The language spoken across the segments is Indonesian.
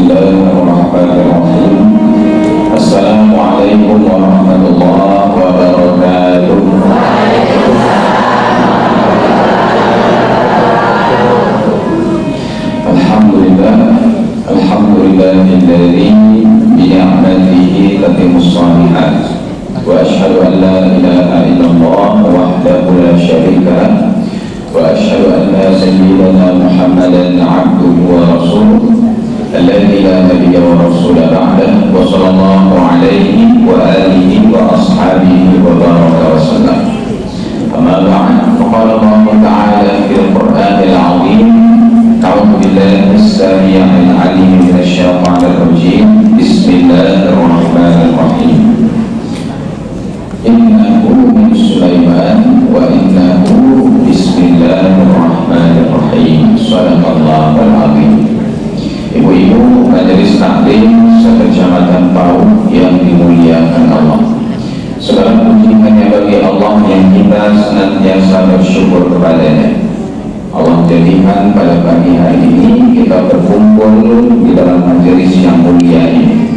Bismillahirrahmanirrahim. Assalamualaikum warahmatullahi wabarakatuh. Alhamdulillah, alhamdulillahilladzi bi ni'matihi tatimmus shalihat. Wa asyhadu an la ilaha illallah wahdahu la syarika lah. Wa asyhadu anna sayyidana Muhammadan 'abduhu wa rasuluh alladzi la nabiyya wa rasula ba'dahu wa sallallahu alaihi wa alihi wa ashabihi wa baraka wa sallam. Amma ba'd, faqala Allah ta'ala fil Qur'anil 'azim. A'udzu billahi as-sami'il 'alim minasy syaithanir rajim. Bismillahirrahmanirrahim. Innahu min Sulaiman wa innahu bismillahirrahmanirrahim. Shadaqallahul 'azim. Ibu-ibu majelis taklim sekecamatan Pau yang dimuliakan Allah, segala puji hanya bagi Allah yang kita senantiasa bersyukur kepadanya. Allah jadikan pada pagi hari ini kita berkumpul di dalam majelis yang mulia ini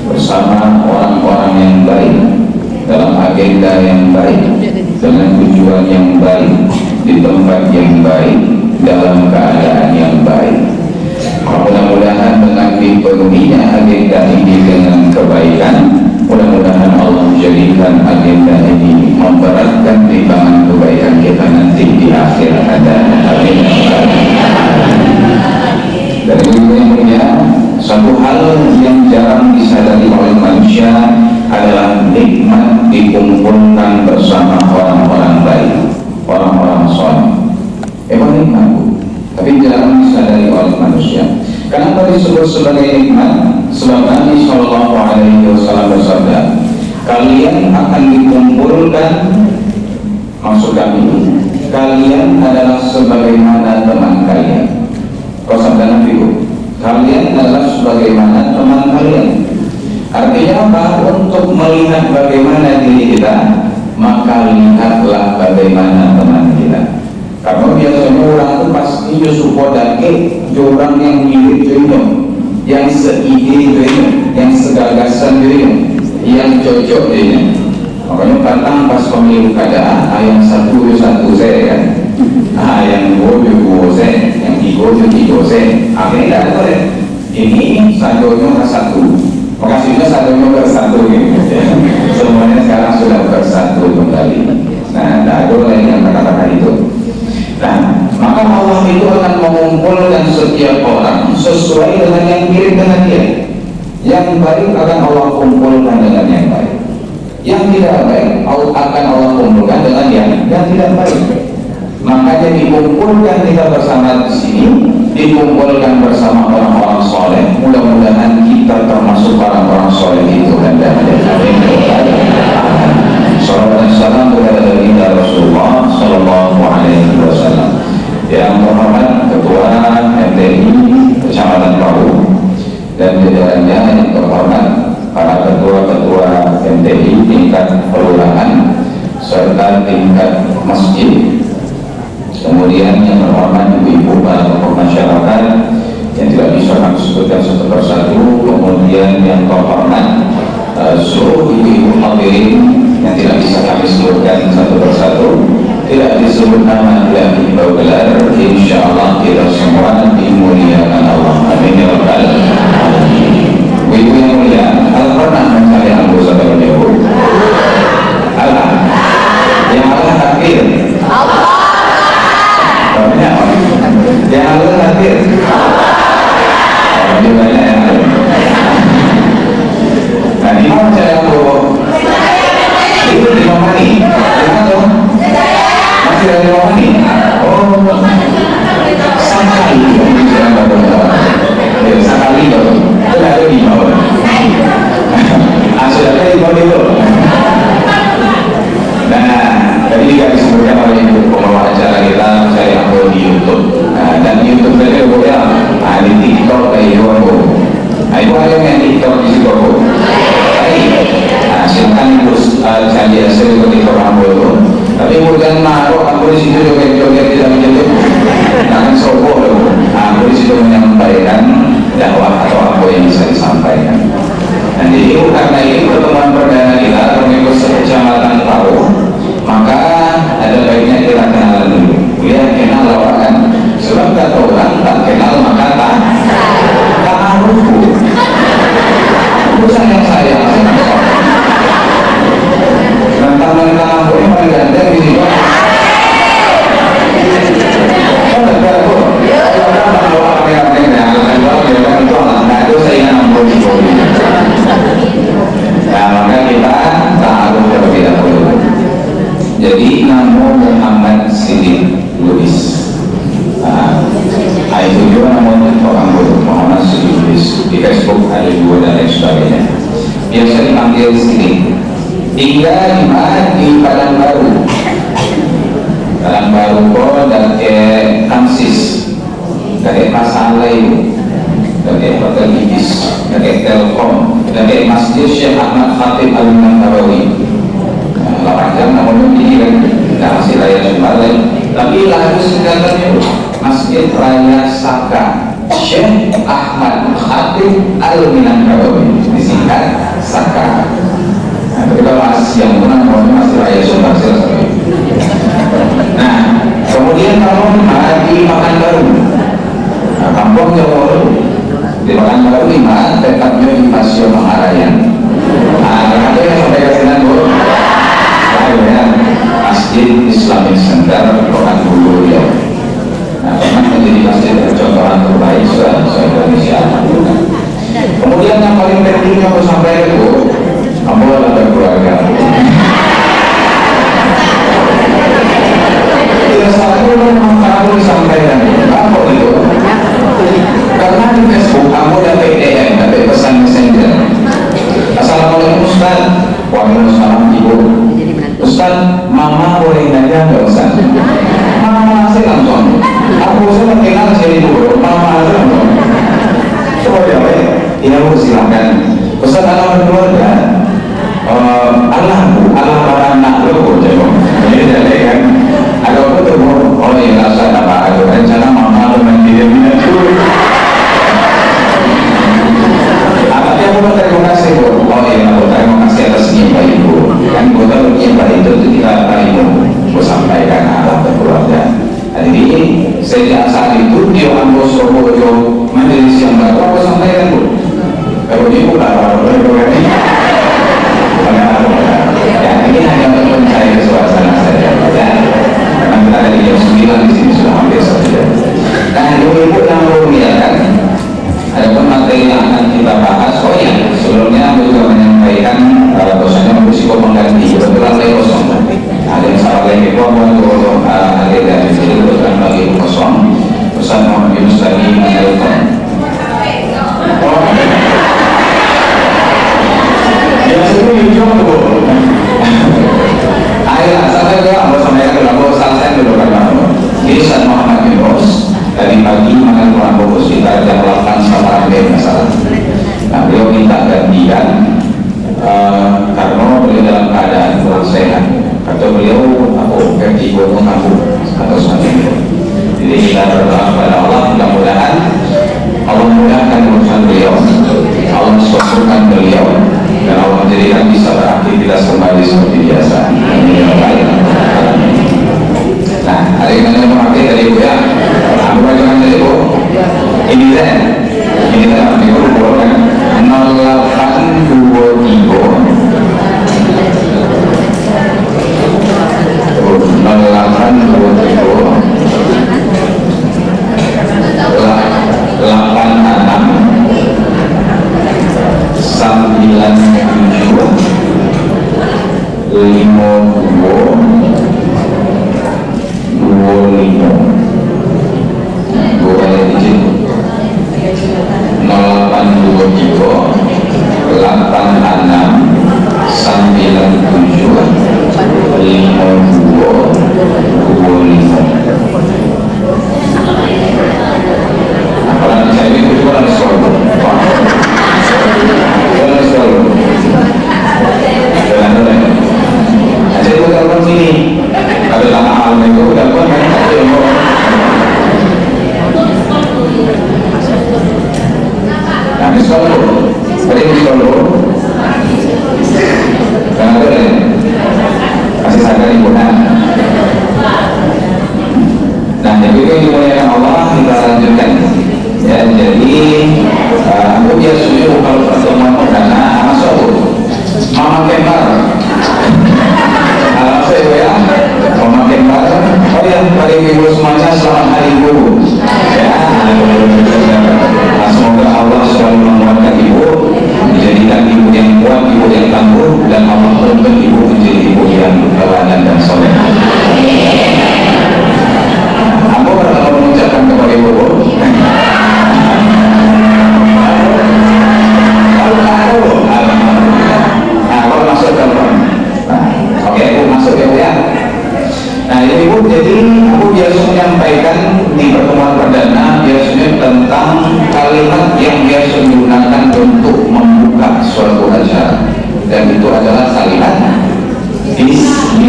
bersama orang-orang yang baik, dalam agenda yang baik, dengan tujuan yang baik, di tempat yang baik, dalam keadaan yang baik. Mudah-mudahan dengan dipenuhinya agenda ini dengan kebaikan, mudah-mudahan Allah menjadikan agenda ini memberatkan timbangan kebaikan kita nanti di akhir ada. Amin. Dan kemudian satu hal yang jarang disadari oleh manusia adalah nikmat dikumpulkan bersama orang-orang baik, orang-orang saleh. Emang nikmat, tapi jarang disadari oleh manusia. Kenapa disebut sebagai nikmat? Sebab Nabi Shallallahu Alaihi Wasallam bersabda, kalian akan dikumpulkan, maksud kami, kalian adalah sebagaimana teman kalian. Kau sabda Nabi, kalian adalah sebagaimana teman kalian. Artinya apa? Untuk melihat bagaimana diri kita, maka lihatlah bagaimana teman kita. Karena biasanya orang itu pasti support dake orang yang mirip jodoh, yang seide jodoh, yang segagasan jodoh, yang cocok jodoh. Makanya kadang pas pemilu kada, yang satu saya kan, yang dua saya, yang tiga saya. Akhirnya ada boleh. Ini sadonya satu, makasihnya sadonya bersatu gitu. Semuanya sekarang sudah bersatu kembali. Nah, tidak ada lagi yang kata-kata itu. Nah, maka Allah itu akan mengumpulkan setiap orang sesuai dengan yang mirip dengan dia. Yang baik akan Allah kumpulkan dengan yang baik. Yang tidak baik akan Allah kumpulkan dengan yang tidak baik. Makanya dikumpulkan kita bersama di sini, dikumpulkan bersama orang-orang soleh. Mudah-mudahan kita termasuk orang-orang soleh itu dan salawat dan salam kepada baginda Rasulullah Sallallahu Alaihi Wasallam. Yang terhormat Ketua MTI Kecamatan Pau dan jajarannya, yang terhormat para ketua-ketua MTI tingkat kelurahan serta tingkat masjid. Kemudian yang terhormat ibu-ibu para tokoh masyarakat yang tidak bisa kami sebutkan satu persatu. Kemudian yang terhormat seluruh ibu-ibu hadirin yang tidak bisa kami sebutkan satu persatu, tidak disebut nama, tidak dibawa gelar. Insyaallah kita semua dimuliakan Allah. Amin ya rabbal alamin. Ibu yang mulia, pernah mencari anggota dalam ibu? Allah. Yang Allah takdir. Allah. Banyak orang. Yang Allah takdir. Orang banyak yang ada. Nah, di mana mencari anggota? Itu di Mamani. Gimana tuh? Masih dari Mamani? Oh, sampai. Ya, sampai di Facebook ada dua dan lain sebagainya. Biasa dipanggil sini. Tinggal di mana? Di Padang Baru. Padang Baru kok dan ke Kamsis, dari Masalah itu, dari Hotel Ibis, dari Telkom, dari Masjid Syekh Ahmad Khatib Al-Nawawi. 8 jam namun ini kan nggak masih raya Sumbalik, tapi lalu singkatannya Masjid Raya Saka Syekh Ahmad Khatib Al-Nawawi, disingkat Saka. Nah, tapi kalau yang menang masih raya Sumbalik. Nah, kemudian kalau di Pekanbaru, nah, kampung Jawa di Pekanbaru 5, tepatnya di Pasio Mangarayan. Nah, ada yang sampai ke sini Bu. Masjid Islamic Center Pekanbaru ya. Nah, memang menjadi masjid contohan terbaik se-Indonesia. Kemudian yang paling penting yang aku sampaikan Bu, kamu adalah keluarga. Tidak selalu memang kamu disampaikan apa itu? Karena di Facebook kamu dapat DM, dapat pesan messenger. Assalamualaikum Ustaz. Waalaikumsalam Ibu. Ustaz, Mama boleh nanya nggak Ustaz? Mama saya langsung. Aku sudah kenal sini dulu. Mama saya langsung. Coba jawab. Ini aku silakan. Ustaz alamat keluarga. Allah Bu, Allah para anak lo coba. Jadi ada kan? Ada apa tuh Bu? Oh ya rasa apa? Ada rencana Mama lo mandiri dulu. Apa yang mau terima kasih Bu? Oh iya, aku terima kasih atas nyimpan Ibu. Kan gue tahu nyimpan itu kita tahu gue sampaikan alat keluarga. Jadi sejak saat itu dia ambil Sobojo majelis yang baru aku sampaikan Bu. Kalau Ibu nggak tahu berani. Ya ini hanya untuk mencari suasana saja. Ya, karena kita ada di jam 9 di sini sudah hampir saja. Nah Ibu yang memuliakan. Adapun materi yang akan kita bahas, oh iya, sebelumnya aku juga menyampaikan bahwasanya musiko pengganti kebetulan lagi kosong. Ada yang salah lagi kok untuk hadir dari sini kebetulan lagi kosong. Pesan Muhammad Yunus lagi menelpon. Ya sebelum hijau tuh. Ayolah, sampai ke aku sampaikan dulu, aku selesai dulu kan kamu. Jadi Ustaz Muhammad Yunus dari pagi makan kurang fokus kita jam 8 sama ramai masalah. Nah beliau minta gantian karena beliau dalam keadaan kurang sehat. Kata beliau aku ganti gunung aku atau semacam itu. Jadi kita berdoa kepada Allah, mudah-mudahan Allah mudahkan urusan beliau, Allah sempurnakan beliau, dan Allah menjadikan bisa beraktivitas kembali seperti biasa. Nah, hari ini yang memakai dari Ibu ya. Aku bacakan dari Ibu. Ini kan, ini kan Ibu kan 5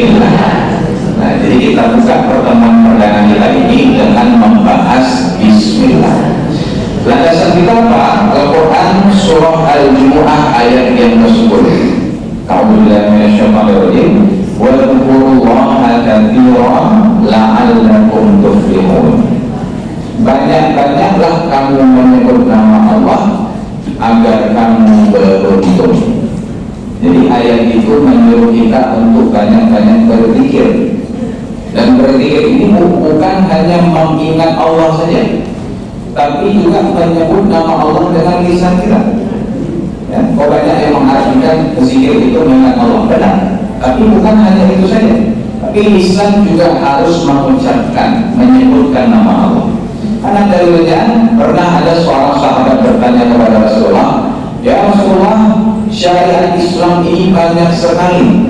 Bismillah. Nah, jadi kita buka pertemuan perdana kita ini dengan membahas Bismillah. Landasan kita apa? Al-Quran surah Al-Jumu'ah ayat yang ke-10. A'udzubillahi minasyaitonir rajim. Wa dzkurullaha katsiran la'allakum tuflihun. Banyak-banyaklah kamu menyebut nama Allah agar kamu beruntung. Jadi ayat itu menyuruh kita untuk banyak-banyak berzikir. Dan berzikir ini bukan hanya mengingat Allah saja, tapi juga menyebut nama Allah dengan lisan kita. Ya, banyak yang mengartikan zikir itu mengingat Allah, benar. Tapi bukan hanya itu saja, tapi lisan juga harus mengucapkan, menyebutkan nama Allah. Karena dalilnya pernah ada seorang sahabat bertanya kepada Rasulullah, ya Rasulullah, syariat Islam ini banyak sekali.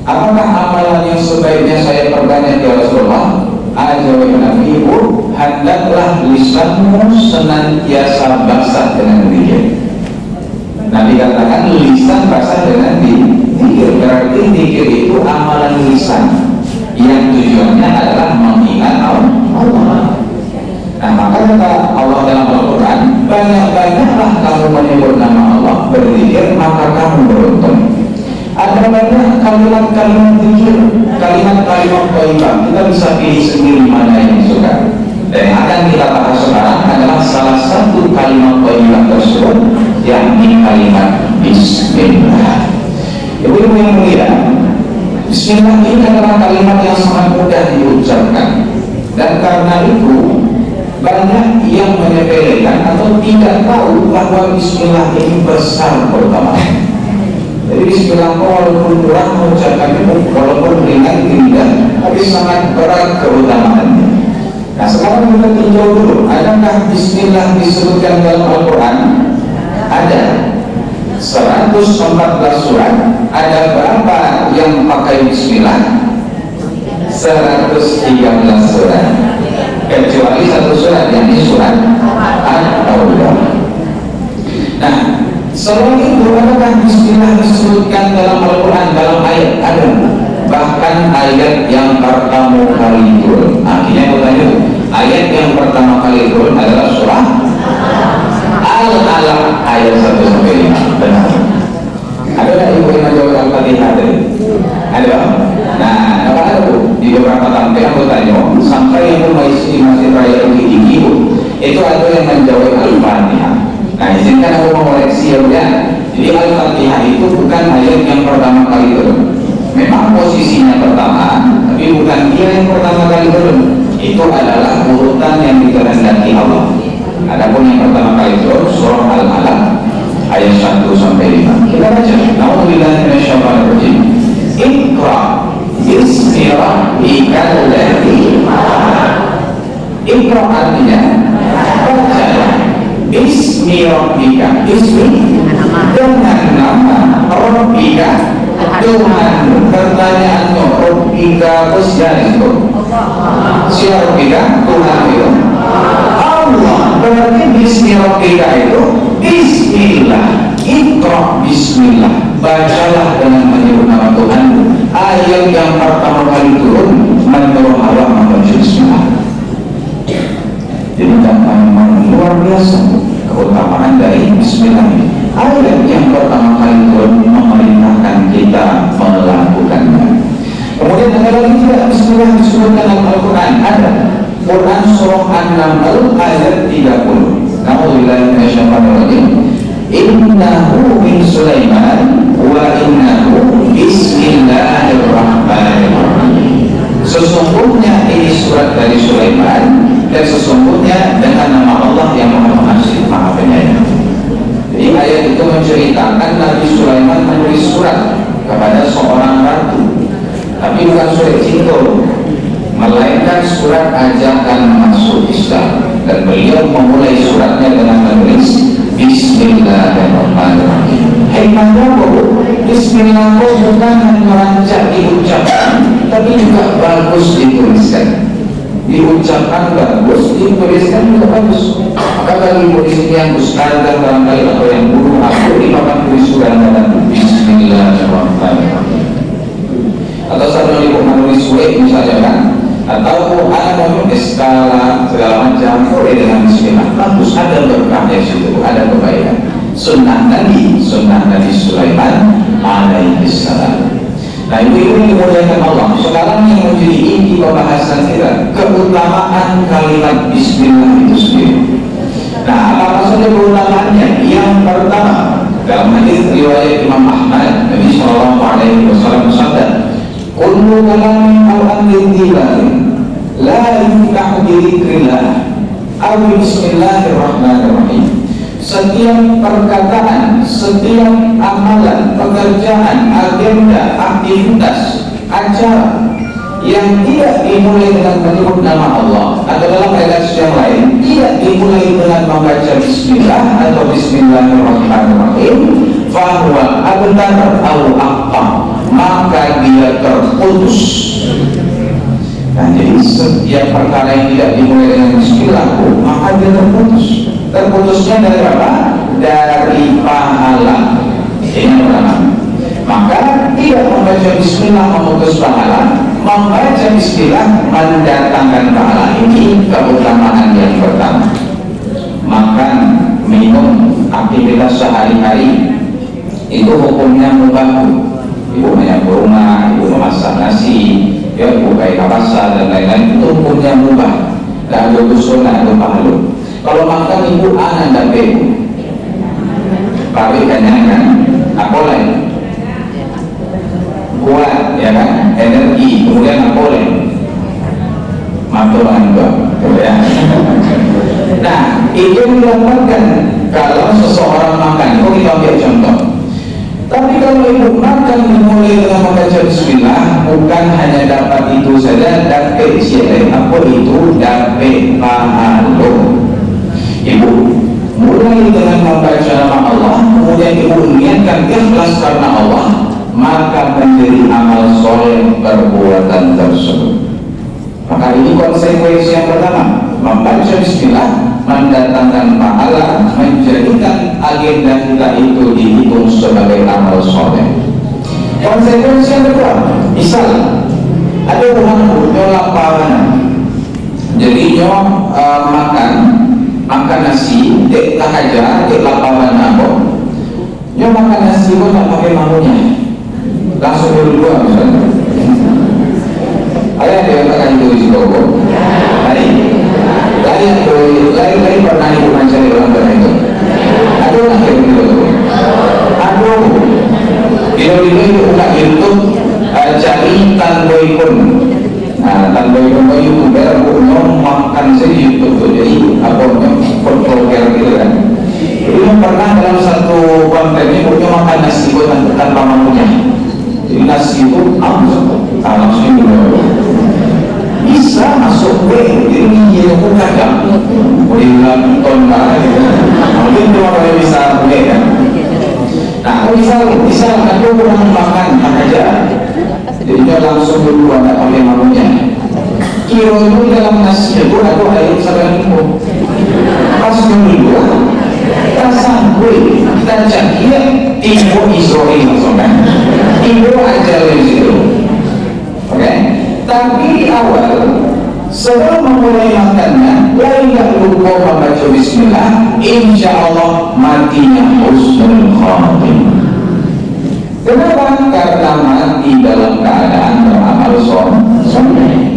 Apakah amalan yang sebaiknya saya perbanyak ya Rasulullah? Ajawab Nabi, hendaklah lisanmu senantiasa basah dengan zikir. Nabi katakan lisan basah dengan zikir. Berarti zikir itu amalan lisan yang tujuannya adalah mengingat Allah. Nah, maka kata Allah dalam Al-Quran, banyak-banyaklah kamu menyebut nama Allah, berzikir, maka kamu beruntung. Ada banyak kalimat-kalimat zikir, kalimat-kalimat thayyibah. Kita bisa pilih sendiri mana yang suka. Dan yang akan kita bahas sekarang adalah salah satu kalimat thayyibah tersebut, yakni kalimat Bismillah. Ibu-ibu yang mulia, Bismillah ini adalah kalimat yang sangat mudah diucapkan. Dan karena itu banyak yang menyepelekan atau tidak tahu bahwa Bismillah ini besar keutamaannya. Jadi Bismillah walaupun murah mengucapkan itu, walaupun ringan tidak, tapi sangat berat keutamaannya. Nah, sekarang kita tinjau dulu, adakah Bismillah disebutkan dalam Al-Quran? Ada 114 surat. Ada berapa yang pakai Bismillah? 113 surat, kecuali satu surat, yang ini surat At-Taubah. Nah, selain itu, adakah Bismillah disebutkan dalam Al-Quran, dalam ayat? Ada. Bahkan ayat yang pertama kali turun. Akhirnya bertanya, ayat yang pertama kali turun adalah surah Al-Alaq ayat 1-5. Benar. Ada tak ibu yang menjawab Al-Fatihah tadi? Ada. Nah, apa ada bu? Di beberapa tampil yang bertanya, sampai yang masih raya tinggi itu ada yang menjawab Al-Fatihah. Nah, izinkan aku mengoreksi ya. Jadi Al-Fatihah itu bukan ayat yang pertama kali turun. Memang posisinya pertama, tapi bukan dia yang pertama kali turun. Itu adalah urutan yang dikehendaki Allah. Adapun yang pertama kali turun surah Al-Alaq ayat 1-5. Kita baca. A'udzubillahi minasyaitonir rajim. Iqra bismi rabbikal ladzi khalaq. Iqra artinya bacalah bismi rabbika, bismi dengan nama rabbika, Tuhan. Pertanyaannya, rabbika itu siapa itu? Siapa rabbika? Tuhan itu Allah. Berarti bismi rabbika itu Bismillah. Iqra bismillah, bacalah dengan menyebut nama Tuhanmu. Ayat yang pertama kali turun menyuruh Allah membaca Bismillah. Jadi memang luar biasa keutamaan dari Bismillah ini. Ayat yang pertama kali turun memerintahkan kita melakukannya. Kemudian ada lagi tidak Bismillah disebutkan dalam Al-Quran? Ada. Quran surah An-Naml ayat 30. A'udzubillahi minasyaitonir rajim. Innahu min Sulaiman wa innahu bismillahirrahmanirrahim. Sesungguhnya ini surat dari Sulaiman, dan sesungguhnya dengan nama Allah yang Maha Pengasih Maha Penyayang. Jadi ayat itu menceritakan Nabi Sulaiman menulis surat kepada seorang ratu, tapi bukan surat cinta, melainkan surat ajakan masuk Islam. Dan beliau memulai suratnya dengan menulis Bismillahirrahmanirrahim. Hikmahnya apa? Bismillah bukan hanya rancak diucapkan, tapi juga bagus dituliskan. Diucapkan bagus, dituliskan juga bagus. Maka bagi murid yang ustaz dan barangkali atau yang guru, aku di papan tulis surat dengan Bismillahirrahmanirrahim. Atau suwe misalnya kan, atau anak mau skala segala macam, boleh dengan bismillah. Bagus, ada berkahnya situ, ada kebaikan. Sunnah Nabi Sulaiman alaihissalam. Nah, ini dimuliakan Allah. Sekarang yang menjadi inti pembahasan kita, keutamaan kalimat bismillah itu sendiri. Nah, apa saja keutamaannya? Yang pertama, dalam hadis riwayat Imam Ahmad, Nabi Shallallahu Alaihi Wasallam bersabda, "Kullu kalamin aw amrin tibatin, la yuftahu bi dzikrillah, aw bismillahirrahmanirrahim." Setiap perkataan, setiap amalan, pekerjaan, agenda, aktivitas, acara yang tidak dimulai dengan menyebut nama Allah atau dalam redaksi yang lain tidak dimulai dengan membaca bismillah atau bismillahirrahmanirrahim, fahuwa abtar au aqtam, maka dia terputus. Nah, jadi setiap perkara yang tidak dimulai dengan bismillah, maka dia terputus. Terputusnya dari apa? Dari pahala. Ini yang pertama. Maka tidak membaca bismillah memutus pahala, membaca bismillah mendatangkan pahala. Ini keutamaan yang pertama. Makan, minum, aktivitas sehari-hari itu hukumnya mubah. Ibu menyapu rumah, ibu memasak nasi, ya, ibu kain kapasa dan lain-lain, itu hukumnya mubah. Dan ada sunnah, ada pahala. Kalau makan ibu anak dan ibu tapi kenyang, apa lagi? Kuat, ya kan? Energi, kemudian apa lagi? Mantuan ya. Nah, itu dilakukan kalau seseorang makan. Kok kita ambil contoh? Tapi kalau ibu makan dimulai dengan membaca bismillah, bukan hanya dapat itu saja, dapat siapa? Apa itu? Dapat pahala. Ibu mulai dengan membaca nama Allah, kemudian ibu niatkan ikhlas karena Allah, maka menjadi amal soleh perbuatan tersebut. Maka ini konsekuensi yang pertama, membaca bismillah mendatangkan pahala, menjadikan agenda kita itu dihitung sebagai amal soleh. Konsekuensi yang kedua, misal ada orang punya lapangan, jadi makan nasi, dek tak aja, dek lapangan apa? Makan nasi pun tak pakai mamunya, langsung berdua misalnya. Ayah dia katakan itu di Bogor. Lain pernah ibu mencari orang tua itu. Ada orang yang begitu. Aduh, bila itu buka YouTube, cari Tanboy pun. Nah, Tanboy pun YouTuber, makan sih YouTube tuh. Jadi apa vlogger gitu kan. Dia pernah dalam satu kontennya punya makan nasi tanpa mamunya. Jadi nasi itu langsung dulu. Bisa masuk jadi ini aku kadang bilang ton gitu. Mungkin cuma kalau bisa kan. Nah, bisa ada orang makan aja, jadinya langsung dulu ada pakai mamunya. Kiro itu dalam nasi itu ada air saran itu. Pas dulu kita sampai kita cakap ibu isoi maksudnya. Ibu aja di situ. Oke. Tapi di awal sebelum memulai makannya, tidak lupa membaca bismillah, insya Allah matinya husnul khatimah. Kenapa? Karena mati dalam keadaan beramal soleh.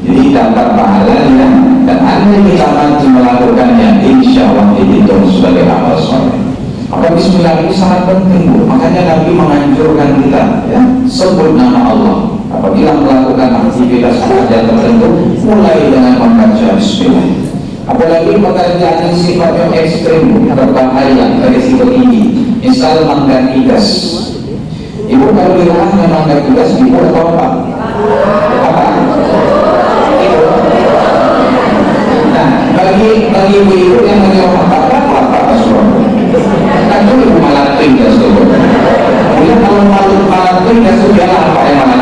Jadi dapat pahalanya, dan anda kita mati melakukannya, insya Allah dihitung sebagai amal soleh. Maka bismillah ini sangat penting, Bu. Makanya Nabi menganjurkan kita, ya, sebut nama Allah. Apabila melakukan aktivitas kerja tertentu, mulai dengan membaca bismillah. Apalagi pekerjaan yang sifatnya ekstrim, berbahaya, berisiko tinggi, misal mengganti gas. Ibu kalau di rumah memang mengganti gas, ibu atau apa? Apa? Ibu. Nah, bagi ibu-ibu yang menjawab apa semua? Kan ibu malah gas dulu. Kemudian kalau malah gas sudah apa yang malah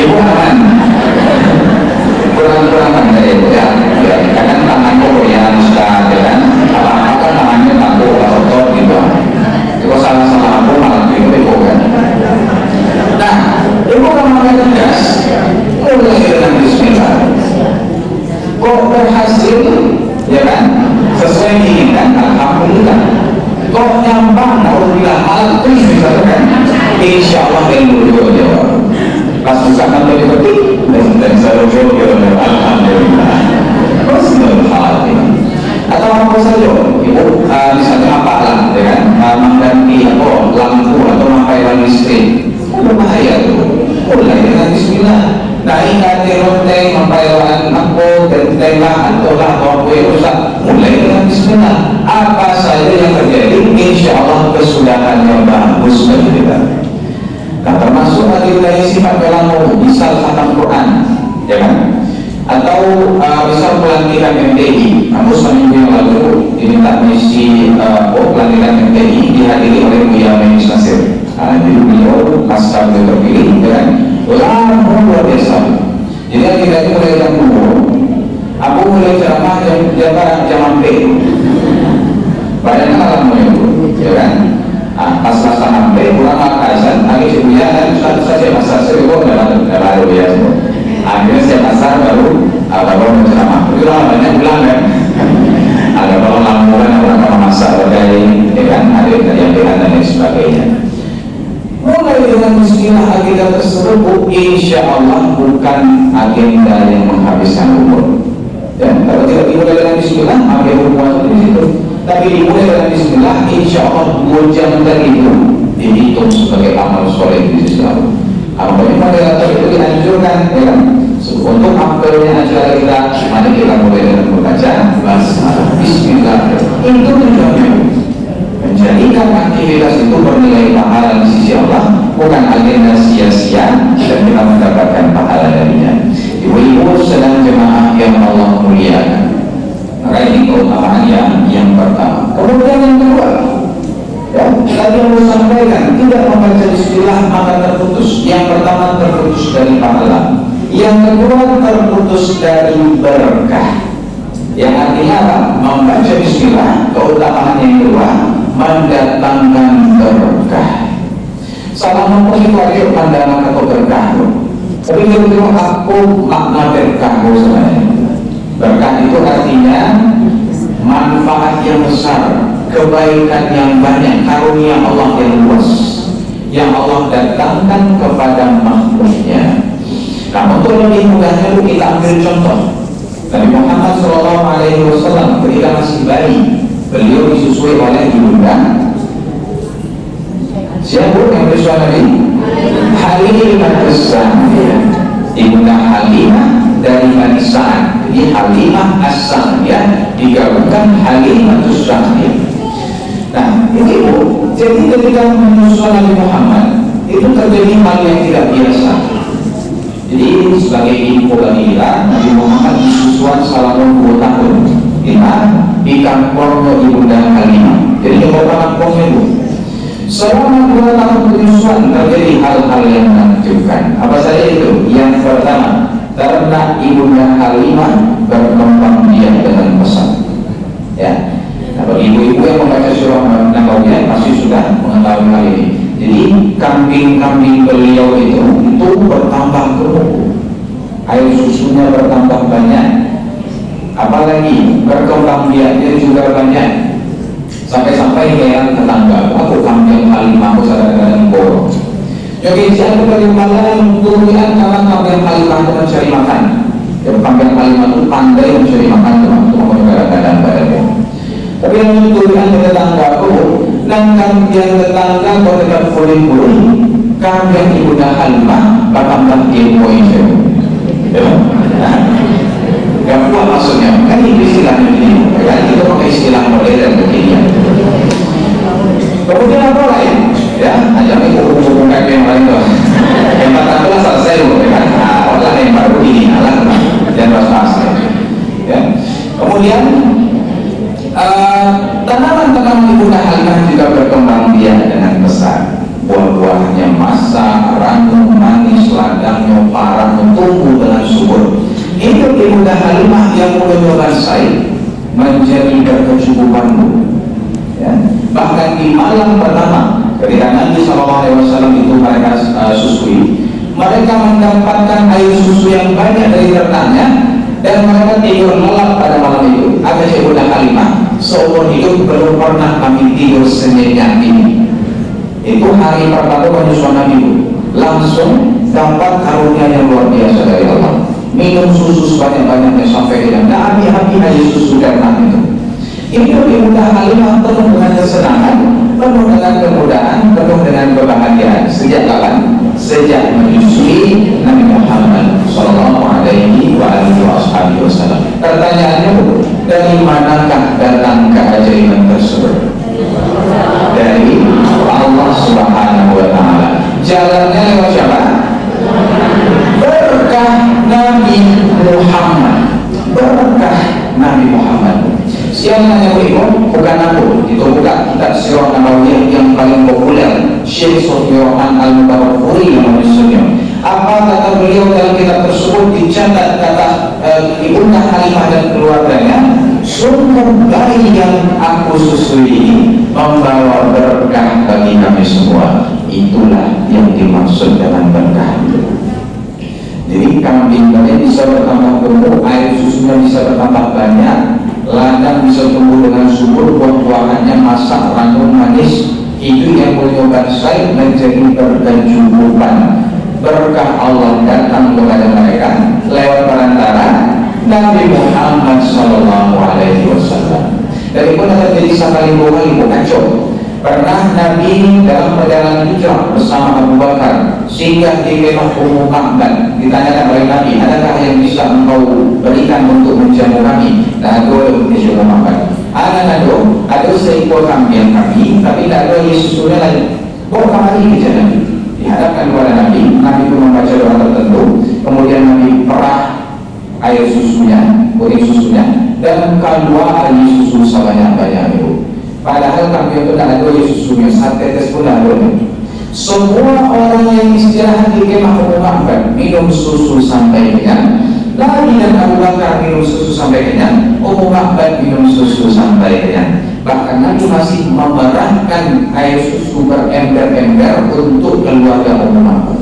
ibu aman, kurang dari ibu ya. Kadang tangannya goyang sekali kan, apa tangannya takut otot gitu. Kalau salah aku malah ibu kan. Nah, ibu yang diinginkan, alhamdulillah. Kok nyampang, alhamdulillah, malah terus misalkan, insya Allah yang berdua jawab. Pas buka kantor dipetik, dan selalu jawab, alhamdulillah. Husnul khatimah. Atau apa saja, ibu, misalnya apa lah, ya kan, mengganti lampu atau memakai listrik, berbahaya tuh. Mulai dengan Bismillah. Naik ke lonteng, mempailan aku, tentelah, atau kue rusak. Mulai dengan Bismillah. Apa saja yang terjadi, insya Allah kesudahannya bagus bagi kita. Nah, termasuk lagi dari sifat dalam misal khatam Quran, ya kan? Atau misal pelantikan MTI. Aku seminggu yang lalu diminta misi pelantikan MTI dihadiri oleh Buya Menis Nasir. Jadi beliau pasca beliau terpilih, ya kan? Luar biasa. Jadi kita itu mulai jam 2, aku mulai ceramah jam B. Badannya malam itu, ya kan? Pas sampai pulang makasan, lagi sebulan dan satu saja pasar seribu dalam lalu biasa. Akhirnya saya pasar baru menceramah. Itu banyak pulang kan? Ada kalau lamuran orang masak berkali, ya kan? Ada yang dan lain sebagainya. Mulai dengan Bismillah agenda tersebut, insya Allah bukan agenda yang menghabiskan umur. Dan kalau tidak dimulai dengan Bismillah, maka hubungan di situ. Tapi dimulai dengan Bismillah, insya Allah 2 jam dari itu dihitung sebagai amal soleh di sisi Allah. Apabila moderator itu dianjurkan, ya kan? Untuk apelnya acara kita, mari kita mulai dengan membaca Bismillah. Itu tujuannya. Menjadikan aktivitas itu bernilai pahala di sisi Allah, bukan agenda sia-sia dan kita mendapatkan pahala darinya. Ibu-ibu sedang jemaah yang Allah muliakan. Maka ini keutamaan yang pertama. Kemudian yang kedua, ya, tadi yang saya sampaikan, tidak membaca Bismillah maka terputus. Yang pertama terputus dari pahala, yang kedua terputus dari berkah. Yang artinya apa? Membaca Bismillah, keutamaan yang kedua, mendatangkan berkah. Salah ngomong itu ada pandangan atau berkah. Tapi kalau aku makna berkah sebenarnya. Berkah itu artinya manfaat yang besar, kebaikan yang banyak, karunia Allah yang luas, yang Allah datangkan kepada makhluknya. Nah, untuk lebih mudahnya kita ambil contoh. Nabi Muhammad SAW ketika masih bayi, beliau disusui oleh ibunda. Siapa yang bersuara Nabi? Halimah As-Sa'diyah, ibunda Halimah dari Bani Sa'ad. Jadi Halimah As-Sa'diyah digabungkan Halimah As-Sa'diyah. Nah, ini jadi ketika menyusul Nabi Muhammad itu terjadi hal yang tidak biasa. Jadi sebagai info bagi kita, Nabi Muhammad disusuan selama 2 tahun di kampung ibunda Halimah. Jadi kampung itu selama 2 tahun penyusuan terjadi hal-hal yang menakjubkan. Apa saja itu? Yang pertama, ternak ibunda Halimah berkembang biak dengan pesat. Ya, nah, bagi ibu-ibu yang membaca surah Nabawiyah pasti sudah mengetahui hal ini. Jadi kambing-kambing beliau itu bertambah gemuk, air susunya bertambah banyak, apalagi berkembang biaknya juga banyak. Sampai-sampai heran tetangga, aku kambing Halimah aku kadang-kadang borong. Jadi saya bagaimana menurunkan karena kambing Halimah itu mencari makan. Jadi kambing Halimah itu pandai mencari makan teman-teman kadang-kadang badannya. Tapi yang menurunkan ke tetangga aku, dan kambing tetangga kau tetap boleh-boleh, kambing ibunda Halimah bertambah ilmu itu. Gak kuat maksudnya, kan itu istilahnya ini, kan itu pakai istilah modern begini. Kemudian apa lain? Ya, aja hubungan yang lain tuh. Yang pertama selesai loh, kan? Allah yang baru ini alat dan rasa. Ya. Kemudian tanaman-tanaman ibunda Halimah juga berkembang biak dengan besar. Buah-buahnya masak, ranum, manis, ladangnya parang, tumbuh dengan subur. Itu ibunda Halimah yang menguasai menjadi berkecukupanmu. Ya. Bahkan di malam pertama ketika Nabi SAW itu mereka susui, mereka mendapatkan air susu yang banyak dari ternaknya, dan mereka tidur lelap pada malam itu. Ada Ibunda Halimah, seumur hidup belum pernah kami tidur senyenyak ini. Itu hari pertama menyusul Nabi, langsung dapat karunia yang luar biasa dari Allah. Minum susu sebanyak-banyaknya sampai tidak habis aja susu dan itu. Ini Ibunda Halimah penuh dengan kesenangan, penuh dengan kemudahan, penuh dengan kebahagiaan. Sejak kapan? Sejak menyusui Nabi Muhammad Sallallahu Alaihi Wasallam. Pertanyaannya, dari manakah datang keajaiban tersebut? Dari Allah Subhanahu Wa Taala. Jalannya lewat siapa? Berkah Nabi Muhammad. Berkah Nabi Muhammad. Siapa nanya beliau? Bukan aku. Itu bukan kitab Sirah Nabawiyah yang paling populer, Syekh Sofiyurrahman Al-Mubarakfuri yang menyusunnya. Apa kata beliau dalam kitab tersebut? Dicatat kata Ibunda Halimah dan keluarganya, sumber bayi yang aku susui ini membawa berkah bagi kami semua. Itulah yang dimaksud dengan berkah. Jadi kambing-kambing bisa bertambah gemuk, air susunya bisa bertambah banyak, ladang bisa tumbuh dengan subur, buah-buahannya masak, ranum, manis. Itu yang beliau bansai menjadi berkecukupan. Berkah Allah datang kepada mereka lewat perantara Nabi Muhammad Sallallahu Alaihi Wasallam. Dan itu terjadi sekali dua kali kacau. Pernah Nabi dalam perjalanan hijrah bersama Abu Bakar singgah di kemah Ummu Ma'bad. Ditanyakan oleh Nabi, adakah yang bisa engkau berikan untuk menjamu kami? Nah, itu di Ummu Ma'bad. Ada seekor kambing kami, tapi tidak ada Yesusnya lagi. Bawa kami ke Nabi. Dihadapkan kepada Nabi. Nabi pun membaca doa tertentu. Kemudian Nabi perah air susunya, kuning susunya, dan keluar dari susu sebanyak-banyak itu. Padahal kambing itu tidak ada susunya, satu tetes pun tidak ada. Semua orang yang istirahat di kemah Ummu Ma'bad minum susu sampai kenyang. Nabi dan Abu Bakar minum susu sampai kenyang, Ummu Ma'bad minum susu sampai kenyang. Bahkan Nabi masih memerahkan air susu berember-ember untuk keluarga Ummu Ma'bad.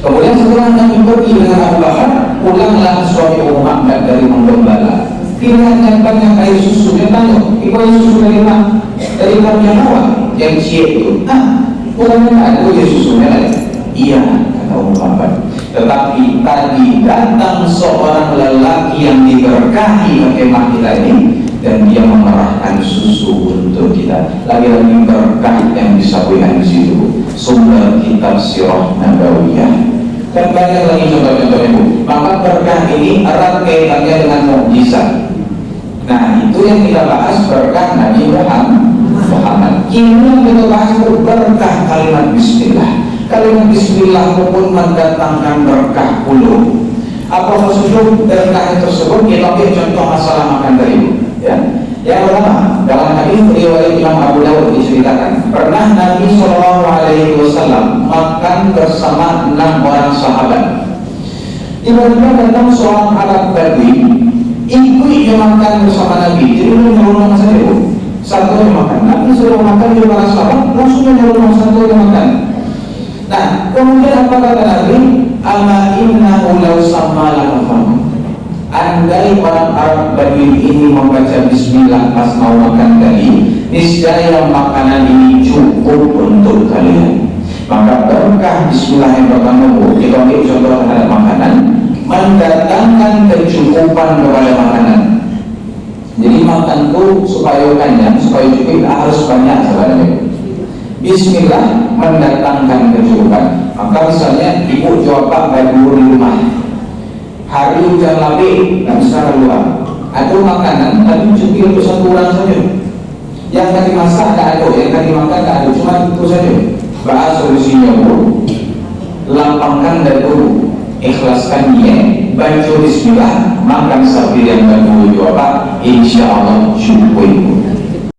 Kemudian setelah Nabi pergi dengan Abu Bakar, pulanglah suami Ummu Ma'bad dari menggembala. Pilihan banyak air susu, dia tanya, ibu air susu dari mana? Dari kambing awal yang siap itu. Pulangnya ada air susunya lagi. Iya, kata Ummu Ma'bad. Tetapi tadi datang seorang lelaki yang diberkahi kemah kita ini, dan dia memerahkan susu untuk kita. Lagi-lagi berkah yang disampaikan di situ. Sumber kitab Sirah Nabawiyah. Dan banyak lagi contoh-contoh itu. Maka berkah ini erat kaitannya dengan mukjizat. Nah, itu yang kita bahas berkah Nabi Muhammad. Kini yang kita bahas itu berkah kalimat Bismillah. Kalimat Bismillah pun mendatangkan berkah puluh. Apa maksudnya berkah tersebut? Kita ambil contoh masalah makan tadi. Ya. Yang pertama, dalam hadis riwayat Imam Abu Dawud diceritakan, pernah Nabi Shallallahu Alaihi Wasallam makan bersama 6 orang sahabat. Tiba-tiba datang seorang Arab Badui, ikut yang makan bersama Nabi. Jadi dia nyuruh saja itu, satu yang makan. Nabi suruh makan di para sahabat, langsung nyuruh satu yang makan. Nah, kemudian apa kata Nabi? Ama innahu law sammalaka fahm. Andai orang Arab Badui ini membaca Bismillah pas mau makan tadi, niscaya makanan ini cukup untuk kalian. Maka berkah Bismillah yang pertama, kita ambil contoh terhadap makanan, mendatangkan kecukupan kepada makanan. Jadi makanku supaya kenyang, supaya cukup harus banyak sebenarnya. Bismillah mendatangkan kecukupan. Maka misalnya ibu jawab baju di rumah, hari hujan labik, tak bisa keluar. Ada makanan, tapi cukup untuk satu orang saja. Yang tadi masak tak ada, yang tadi makan tak ada, cuma itu saja. Bahas solusinya bu, lapangkan dan dulu, ikhlaskan niat, baca Bismillah, makan sapi yang baju jawab, insya Allah cukup.